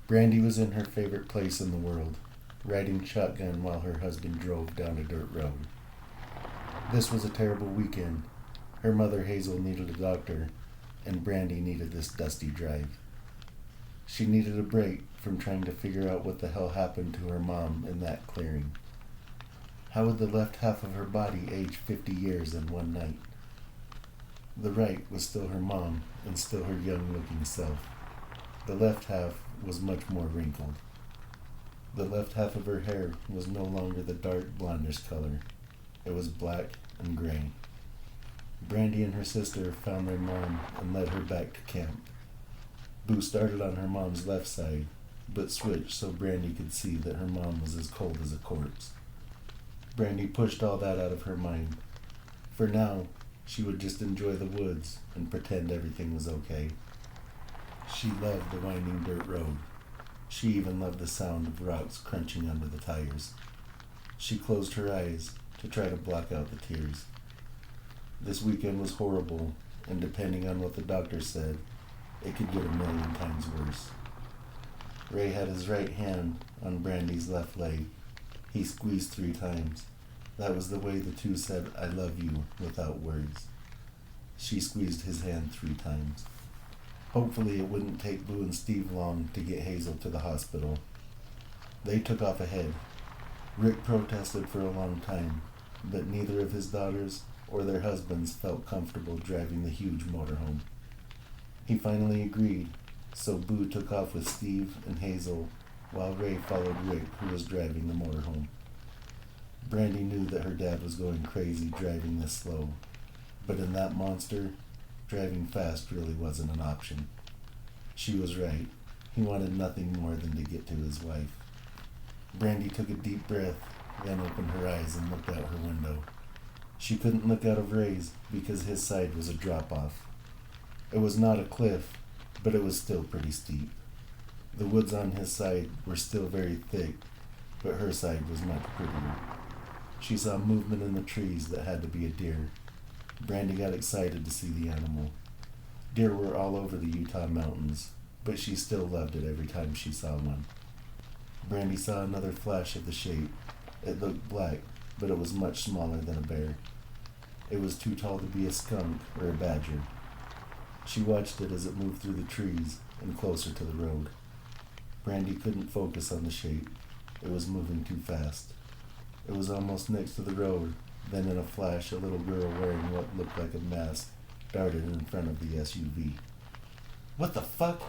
Brandy was in her favorite place in the world, riding shotgun while her husband drove down a dirt road. This was a terrible weekend. Her mother Hazel needed a doctor, and Brandy needed this dusty drive. She needed a break from trying to figure out what the hell happened to her mom in that clearing. How would the left half of her body age 50 years in one night? The right was still her mom and still her young-looking self. The left half was much more wrinkled. The left half of her hair was no longer the dark blondish color. It was black and gray. Brandy and her sister found their mom and led her back to camp. Boo started on her mom's left side, but switched so Brandy could see that her mom was as cold as a corpse. Brandy pushed all that out of her mind. For now, she would just enjoy the woods and pretend everything was okay. She loved the winding dirt road. She even loved the sound of rocks crunching under the tires. She closed her eyes to try to block out the tears. This weekend was horrible, and depending on what the doctor said, it could get a million times worse. Ray had his right hand on Brandy's left leg. He squeezed 3 times. That was the way the two said, "I love you," without words. She squeezed his hand 3 times. Hopefully it wouldn't take Boo and Steve long to get Hazel to the hospital. They took off ahead. Rick protested for a long time, but neither of his daughters or their husbands felt comfortable driving the huge motorhome. He finally agreed, so Boo took off with Steve and Hazel while Ray followed Rick, who was driving the motorhome. Brandy knew that her dad was going crazy driving this slow, but in that monster, driving fast really wasn't an option. She was right. He wanted nothing more than to get to his wife. Brandy took a deep breath, then opened her eyes and looked out her window. She couldn't look out of Ray's because his side was a drop-off. It was not a cliff, but it was still pretty steep. The woods on his side were still very thick, but her side was much prettier. She saw movement in the trees that had to be a deer. Brandy got excited to see the animal. Deer were all over the Utah mountains, but she still loved it every time she saw one. Brandy saw another flash of the shape. It looked black, but it was much smaller than a bear. It was too tall to be a skunk or a badger. She watched it as it moved through the trees and closer to the road. Brandy couldn't focus on the shape. It was moving too fast. It was almost next to the road. Then in a flash, a little girl wearing what looked like a mask darted in front of the SUV. "What the fuck?"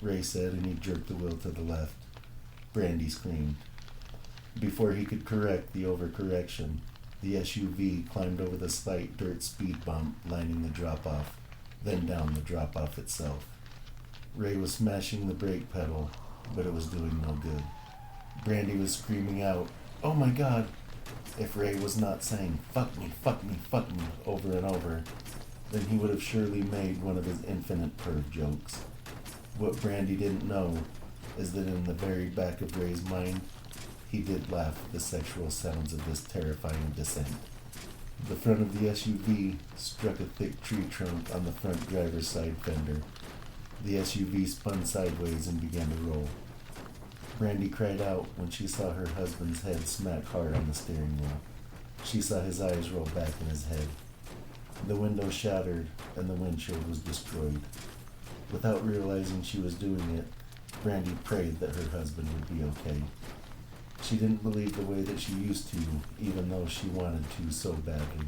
Ray said, and he jerked the wheel to the left. Brandy screamed. Before he could correct the overcorrection, the SUV climbed over the slight dirt speed bump lining the drop-off, then down the drop-off itself. Ray was smashing the brake pedal, but it was doing no good. Brandy was screaming out, "Oh my God!" If Ray was not saying, "Fuck me, fuck me, fuck me," over and over, then he would have surely made one of his infinite perv jokes. What Brandy didn't know is that in the very back of Ray's mind, he did laugh at the sexual sounds of this terrifying descent. The front of the SUV struck a thick tree trunk on the front driver's side fender. The SUV spun sideways and began to roll. Brandy cried out when she saw her husband's head smack hard on the steering wheel. She saw his eyes roll back in his head. The window shattered and the windshield was destroyed. Without realizing she was doing it, Brandy prayed that her husband would be okay. She didn't believe the way that she used to, even though she wanted to so badly.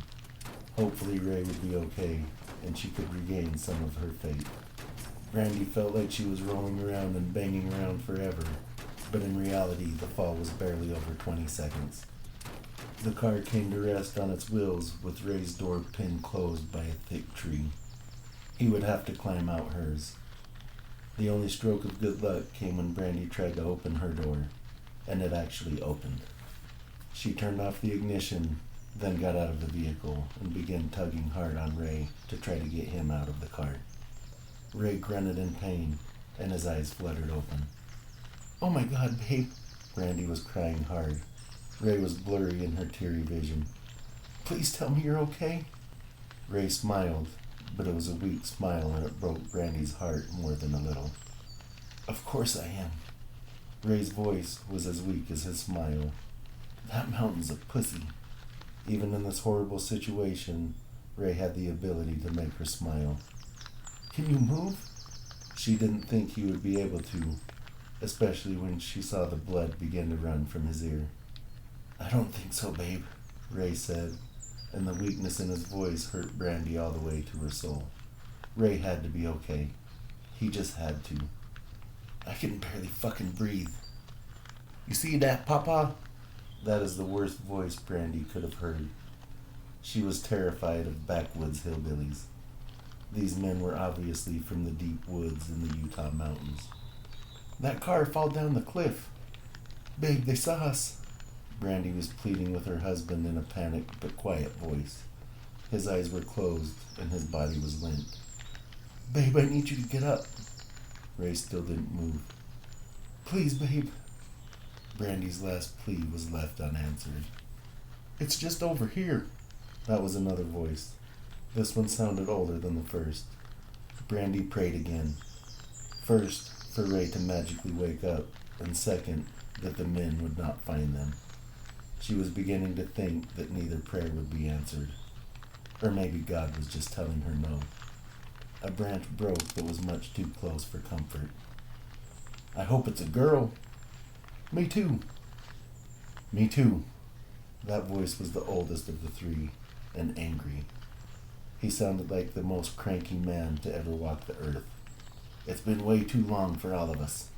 Hopefully Ray would be okay, and she could regain some of her faith. Brandy felt like she was rolling around and banging around forever, but in reality the fall was barely over 20 seconds. The car came to rest on its wheels with Ray's door pinned closed by a thick tree. He would have to climb out hers. The only stroke of good luck came when Brandy tried to open her door, and it actually opened. She turned off the ignition, then got out of the vehicle and began tugging hard on Ray to try to get him out of the car. Ray grunted in pain, and his eyes fluttered open. "Oh my God, babe!" Brandy was crying hard. Ray was blurry in her teary vision. "Please tell me you're okay." Ray smiled, but it was a weak smile and it broke Brandy's heart more than a little. "Of course I am," Ray's voice was as weak as his smile. That mountain's a pussy. Even in this horrible situation, Ray had the ability to make her smile. Can you move? She didn't think he would be able to, especially when she saw the blood begin to run from his ear. I don't think so, babe, Ray said, and the weakness in his voice hurt Brandy all the way to her soul. Ray had to be okay. He just had to. I can barely fucking breathe. You see that, Papa? That is the worst voice Brandy could have heard. She was terrified of backwoods hillbillies. These men were obviously from the deep woods in the Utah mountains. That car fell down the cliff. Babe, they saw us. Brandy was pleading with her husband in a panicked but quiet voice. His eyes were closed and his body was limp. Babe, I need you to get up. Ray still didn't move. Please, babe. Brandy's last plea was left unanswered. It's just over here. That was another voice. This one sounded older than the first. Brandy prayed again. First, for Ray to magically wake up, and second, that the men would not find them. She was beginning to think that neither prayer would be answered. Or maybe God was just telling her no. A branch broke that was much too close for comfort. I hope it's a girl. Me too. Me too. That voice was the oldest of the three, and angry. He sounded like the most cranky man to ever walk the earth. It's been way too long for all of us.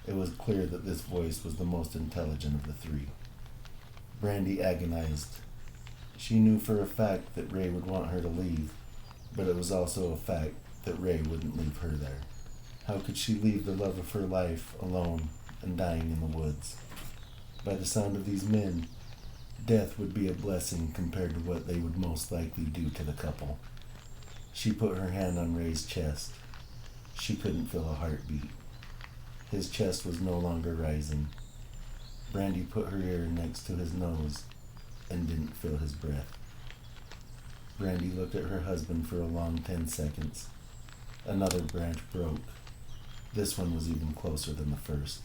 It was clear that this voice was the most intelligent of the three. Brandy agonized. She knew for a fact that Ray would want her to leave, but it was also a fact that Ray wouldn't leave her there. How could she leave the love of her life alone and dying in the woods? By the sound of these men, death would be a blessing compared to what they would most likely do to the couple. She put her hand on Ray's chest. She couldn't feel a heartbeat. His chest was no longer rising. Brandy put her ear next to his nose and didn't feel his breath. Brandy looked at her husband for a long 10 seconds. Another branch broke. This one was even closer than the first.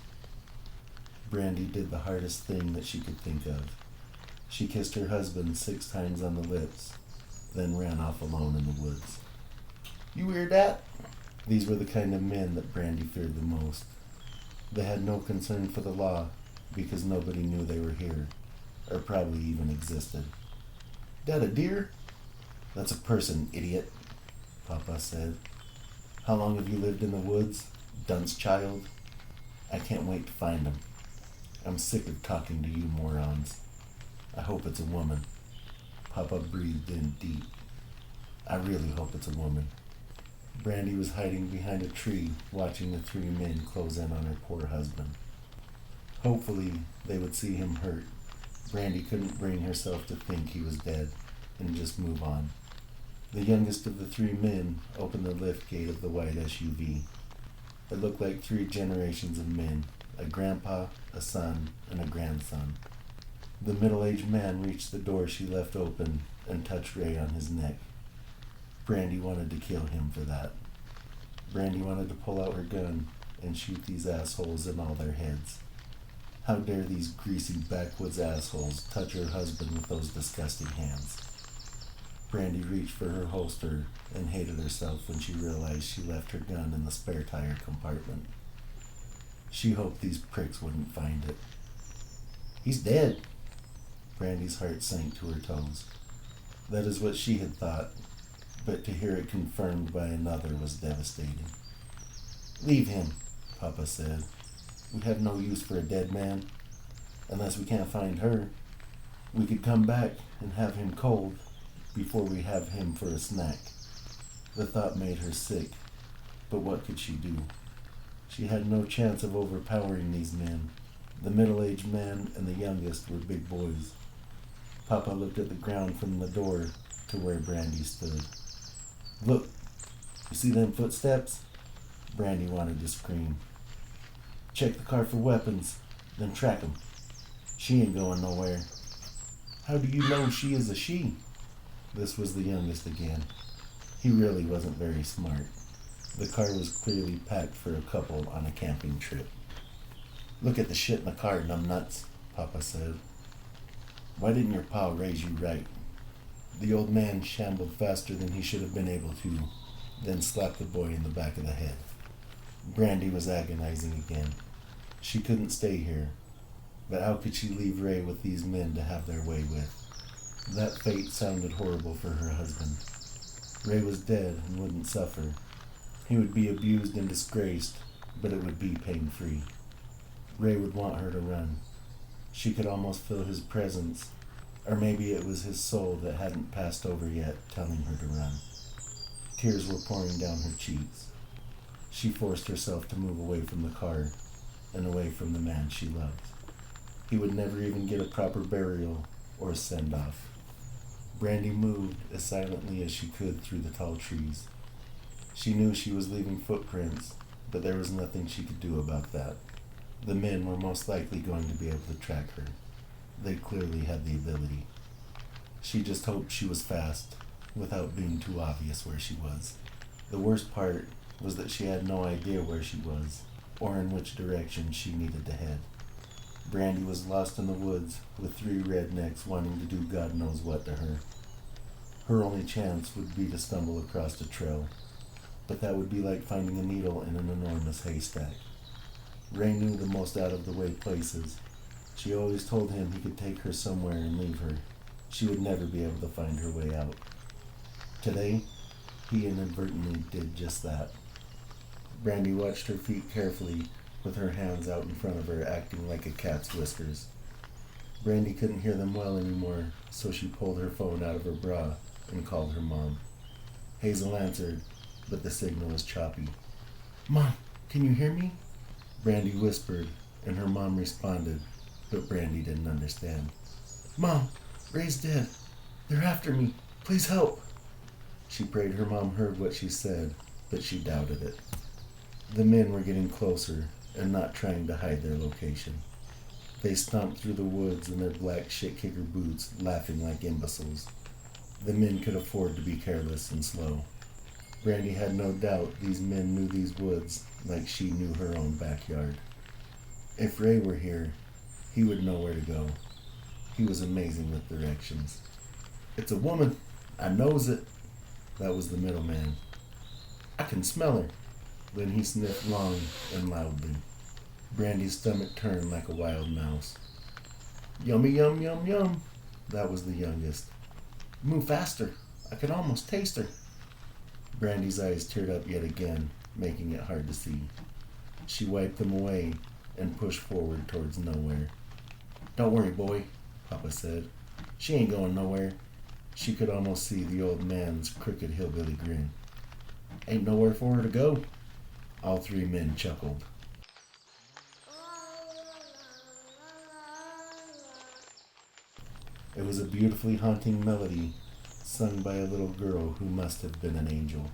Brandy did the hardest thing that she could think of. She kissed her husband 6 times on the lips, then ran off alone in the woods. You hear that? These were the kind of men that Brandy feared the most. They had no concern for the law because nobody knew they were here, or probably even existed. That a deer? That's a person, idiot, Papa said. How long have you lived in the woods, dunce child? I can't wait to find him. I'm sick of talking to you morons. I hope it's a woman. Papa breathed in deep. I really hope it's a woman. Brandy was hiding behind a tree, watching the 3 men close in on her poor husband. Hopefully, they would see him hurt. Brandy couldn't bring herself to think he was dead, and just move on. The youngest of the 3 men opened the lift gate of the white SUV. It looked like 3 generations of men, a grandpa, a son, and a grandson. The middle-aged man reached the door she left open and touched Ray on his neck. Brandy wanted to kill him for that. Brandy wanted to pull out her gun and shoot these assholes in all their heads. How dare these greasy backwoods assholes touch her husband with those disgusting hands? Brandy reached for her holster and hated herself when she realized she left her gun in the spare tire compartment. She hoped these pricks wouldn't find it. He's dead. Brandy's heart sank to her toes. That is what she had thought, but to hear it confirmed by another was devastating. Leave him, Papa said. We have no use for a dead man. Unless we can't find her, we could come back and have him cold before we have him for a snack. The thought made her sick, but what could she do? She had no chance of overpowering these men. The middle-aged man and the youngest were big boys. Papa looked at the ground from the door to where Brandy stood. Look, you see them footsteps? Brandy wanted to scream. Check the car for weapons, then track 'em. She ain't going nowhere. How do you know she is a she? This was the youngest again. He really wasn't very smart. The car was clearly packed for a couple on a camping trip. Look at the shit in the car, numbnuts, Papa said. Why didn't your pa raise you right? The old man shambled faster than he should have been able to, then slapped the boy in the back of the head. Brandy was agonizing again. She couldn't stay here, but how could she leave Ray with these men to have their way with? That fate sounded horrible for her husband. Ray was dead and wouldn't suffer. He would be abused and disgraced, but it would be pain-free. Ray would want her to run. She could almost feel his presence, or maybe it was his soul that hadn't passed over yet, telling her to run. Tears were pouring down her cheeks. She forced herself to move away from the car and away from the man she loved. He would never even get a proper burial or send-off. Brandy moved as silently as she could through the tall trees. She knew she was leaving footprints, but there was nothing she could do about that. The men were most likely going to be able to track her. They clearly had the ability. She just hoped she was fast, without being too obvious where she was. The worst part was that she had no idea where she was, or in which direction she needed to head. Brandy was lost in the woods, with 3 rednecks wanting to do God knows what to her. Her only chance would be to stumble across a trail, but that would be like finding a needle in an enormous haystack. Ray knew the most out-of-the-way places. She always told him he could take her somewhere and leave her. She would never be able to find her way out. Today, he inadvertently did just that. Brandy watched her feet carefully, with her hands out in front of her, acting like a cat's whiskers. Brandy couldn't hear them well anymore, so she pulled her phone out of her bra and called her mom. Hazel answered, but the signal was choppy. "Mom, can you hear me?" Brandy whispered, and her mom responded, but Brandy didn't understand. "Mom, Ray's dead. They're after me. Please help." She prayed her mom heard what she said, but she doubted it. The men were getting closer and not trying to hide their location. They stomped through the woods in their black shit-kicker boots, laughing like imbeciles. The men could afford to be careless and slow. Brandy had no doubt these men knew these woods like she knew her own backyard. If Ray were here, he would know where to go. He was amazing with directions. "It's a woman. I knows it." That was the middleman. "I can smell her." Then he sniffed long and loudly. Brandy's stomach turned like a wild mouse. "Yummy, yum, yum, yum." That was the youngest. "Move faster. I can almost taste her." Brandy's eyes teared up yet again, making it hard to see. She wiped them away and pushed forward towards nowhere. "Don't worry, boy," Papa said. "She ain't going nowhere." She could almost see the old man's crooked hillbilly grin. "Ain't nowhere for her to go." All 3 men chuckled. It was a beautifully haunting melody, sung by a little girl who must have been an angel.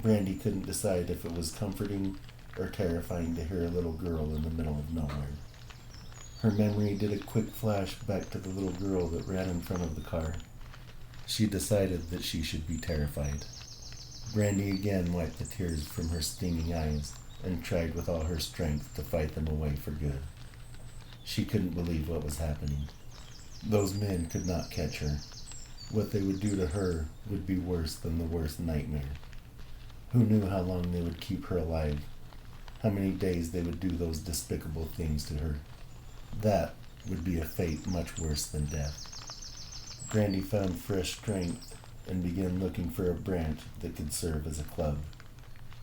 Brandy couldn't decide if it was comforting or terrifying to hear a little girl in the middle of nowhere. Her memory did a quick flash back to the little girl that ran in front of the car. She decided that she should be terrified. Brandy again wiped the tears from her stinging eyes and tried with all her strength to fight them away for good. She couldn't believe what was happening. Those men could not catch her. What they would do to her would be worse than the worst nightmare. Who knew how long they would keep her alive? How many days they would do those despicable things to her? That would be a fate much worse than death. Brandy found fresh strength and began looking for a branch that could serve as a club.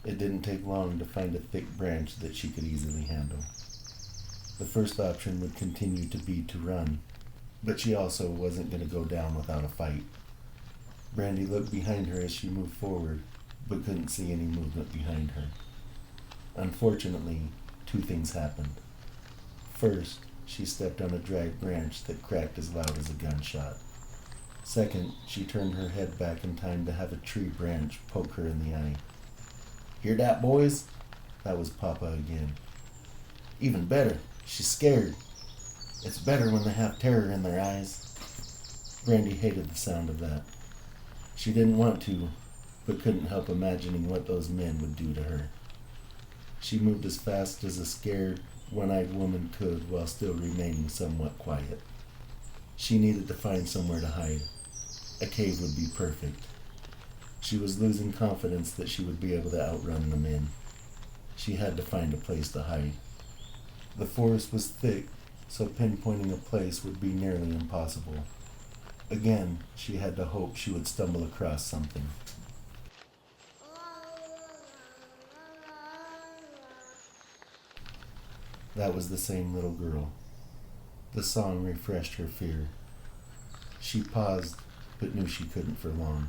It didn't take long to find a thick branch that she could easily handle. The first option would continue to be to run, but she also wasn't going to go down without a fight. Brandy looked behind her as she moved forward, but couldn't see any movement behind her. Unfortunately, 2 things happened. First, she stepped on a dried branch that cracked as loud as a gunshot. Second, she turned her head back in time to have a tree branch poke her in the eye. "Hear that, boys?" That was Papa again. "Even better, she's scared. It's better when they have terror in their eyes." Brandy hated the sound of that. She didn't want to, but couldn't help imagining what those men would do to her. She moved as fast as a scared, one-eyed woman could while still remaining somewhat quiet. She needed to find somewhere to hide. A cave would be perfect. She was losing confidence that she would be able to outrun the men. She had to find a place to hide. The forest was thick, so pinpointing a place would be nearly impossible. Again, she had to hope she would stumble across something. That was the same little girl. The song refreshed her fear. She paused, but knew she couldn't for long.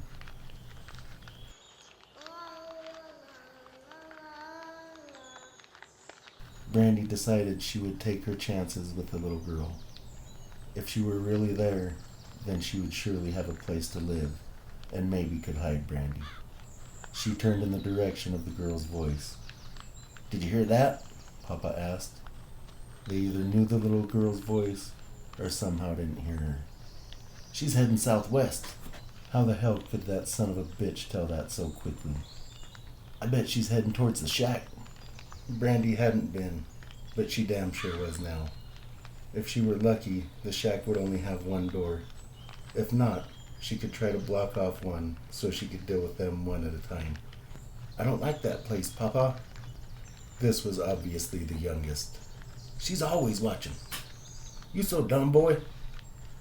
Brandy decided she would take her chances with the little girl. If she were really there, then she would surely have a place to live, and maybe could hide Brandy. She turned in the direction of the girl's voice. "Did you hear that?" Papa asked. They either knew the little girl's voice, or somehow didn't hear her. "She's heading southwest." How the hell could that son of a bitch tell that so quickly? "I bet she's heading towards the shack." Brandy hadn't been, but she damn sure was now. If she were lucky, the shack would only have one door. If not, she could try to block off one so she could deal with them one at a time. "I don't like that place, Papa." This was obviously the youngest. "She's always watching." "You so dumb, boy."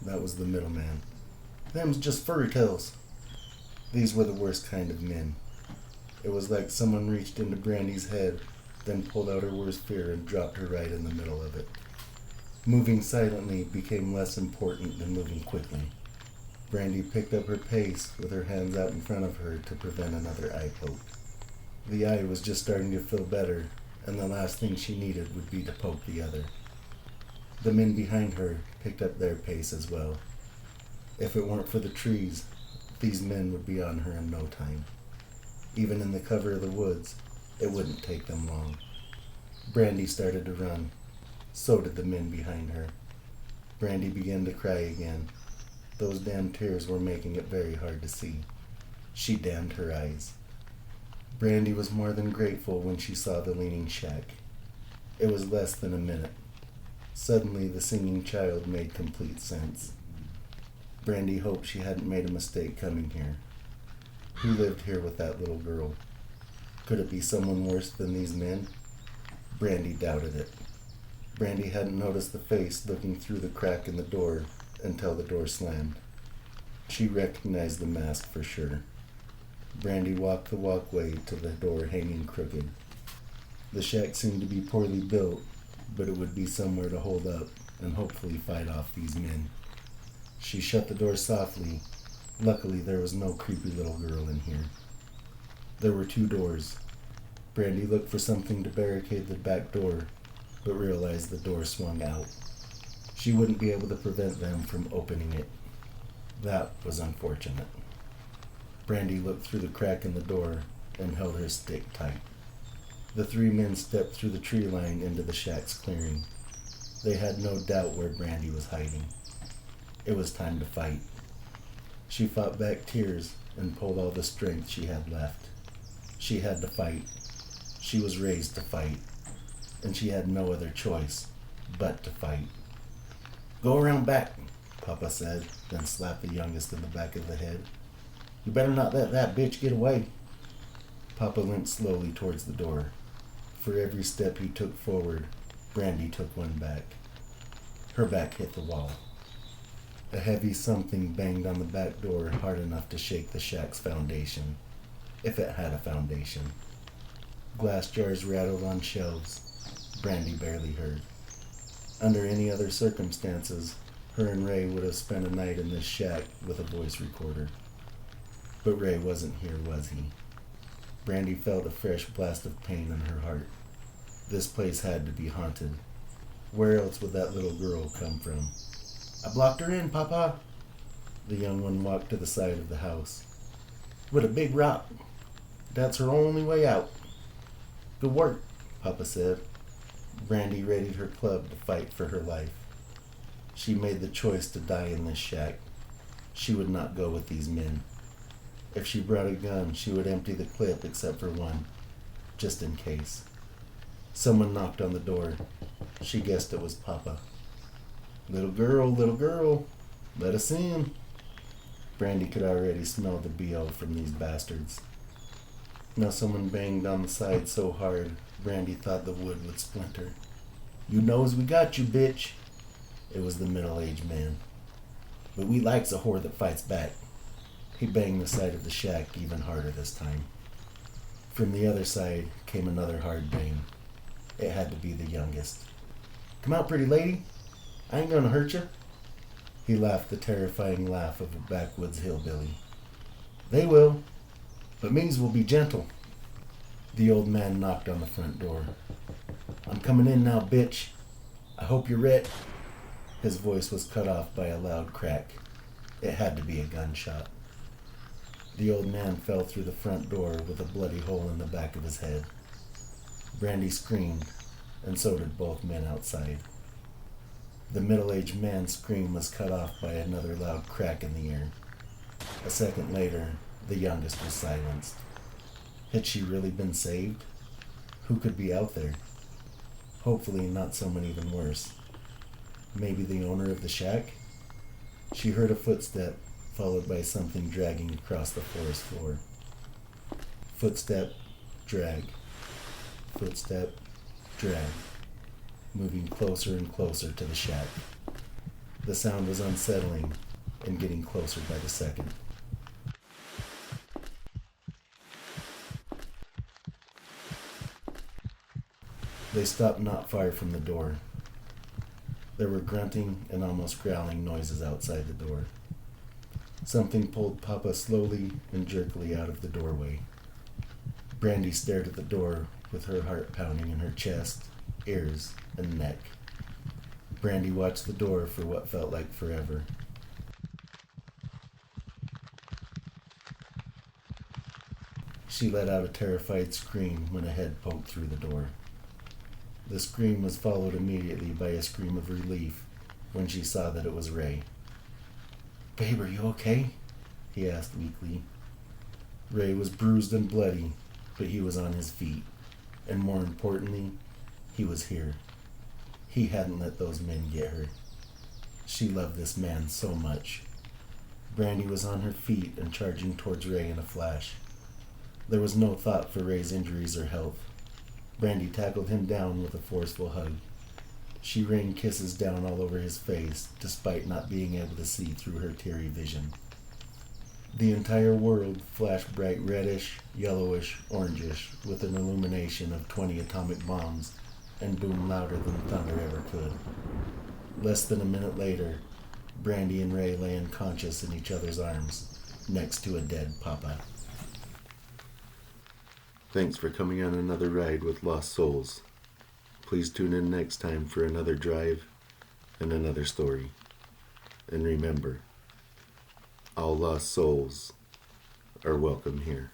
That was the middleman. "Them's just furry tales." These were the worst kind of men. It was like someone reached into Brandy's head, then pulled out her worst fear and dropped her right in the middle of it. Moving silently became less important than moving quickly. Brandy picked up her pace with her hands out in front of her to prevent another eye poke. The eye was just starting to feel better, and the last thing she needed would be to poke the other. The men behind her picked up their pace as well. If it weren't for the trees, these men would be on her in no time. Even in the cover of the woods, it wouldn't take them long. Brandy started to run. So did the men behind her. Brandy began to cry again. Those damn tears were making it very hard to see. She damned her eyes. Brandy was more than grateful when she saw the leaning shack. It was less than a minute. Suddenly, the singing child made complete sense. Brandy hoped she hadn't made a mistake coming here. Who lived here with that little girl? Could it be someone worse than these men? Brandy doubted it. Brandy hadn't noticed the face looking through the crack in the door until the door slammed. She recognized the mask for sure. Brandy walked the walkway to the door hanging crooked. The shack seemed to be poorly built, but it would be somewhere to hold up and hopefully fight off these men. She shut the door softly. Luckily, there was no creepy little girl in here. There were two doors. Brandy looked for something to barricade the back door, but realized the door swung out. She wouldn't be able to prevent them from opening it. That was unfortunate. Brandy looked through the crack in the door and held her stick tight. The three men stepped through the tree line into the shack's clearing. They had no doubt where Brandy was hiding. It was time to fight. She fought back tears and pulled all the strength she had left. She had to fight. She was raised to fight, and she had no other choice but to fight. "Go around back," Papa said, then slapped the youngest in the back of the head. "You better not let that bitch get away." Papa limped slowly towards the door. For every step he took forward, Brandy took one back. Her back hit the wall. A heavy something banged on the back door hard enough to shake the shack's foundation, if it had a foundation. Glass jars rattled on shelves. Brandy barely heard. Under any other circumstances, her and Ray would have spent a night in this shack with a voice recorder. But Ray wasn't here, was he? Brandy felt a fresh blast of pain in her heart. This place had to be haunted. Where else would that little girl come from? "I blocked her in, Papa." The young one walked to the side of the house. "With a big rock. That's her only way out." "Good work," Papa said. Brandy readied her club to fight for her life. She made the choice to die in this shack. She would not go with these men. If she brought a gun, she would empty the clip except for one, just in case. Someone knocked on the door. She guessed it was Papa. Little girl, let us in. Brandy could already smell the BO from these bastards. Now someone banged on the side so hard, Brandy thought the wood would splinter. You knows we got you, bitch. It was the middle-aged man. But we likes a whore that fights back. He banged the side of the shack even harder this time. From the other side came another hard bang. It had to be the youngest. Come out, pretty lady. I ain't gonna hurt you. He laughed the terrifying laugh of a backwoods hillbilly. They will, but me's will be gentle. The old man knocked on the front door. I'm coming in now, bitch. I hope you're ready. His voice was cut off by a loud crack. It had to be a gunshot. The old man fell through the front door with a bloody hole in the back of his head. Brandy screamed, and so did both men outside. The middle-aged man's scream was cut off by another loud crack in the air. A second later, the youngest was silenced. Had she really been saved? Who could be out there? Hopefully not someone even worse. Maybe the owner of the shack? She heard a footstep, followed by something dragging across the forest floor. Footstep, drag. Footstep, drag. Moving closer and closer to the shack. The sound was unsettling and getting closer by the second. They stopped not far from the door. There were grunting and almost growling noises outside the door. Something pulled Papa slowly and jerkily out of the doorway. Brandy stared at the door with her heart pounding in her chest, ears, and neck. Brandy watched the door for what felt like forever. She let out a terrified scream when a head poked through the door. The scream was followed immediately by a scream of relief when she saw that it was Ray. Babe, are you okay? He asked weakly. Ray was bruised and bloody, but he was on his feet, and more importantly, he was here. He hadn't let those men get her. She loved this man so much. Brandy was on her feet and charging towards Ray in a flash. There was no thought for Ray's injuries or health. Brandy tackled him down with a forceful hug. She rained kisses down all over his face, despite not being able to see through her teary vision. The entire world flashed bright reddish, yellowish, orangish, with an illumination of 20 atomic bombs, and boomed louder than thunder ever could. Less than a minute later, Brandy and Ray lay unconscious in each other's arms, next to a dead Papa. Thanks for coming on another ride with Lost Souls. Please tune in next time for another drive and another story. And remember, all lost souls are welcome here.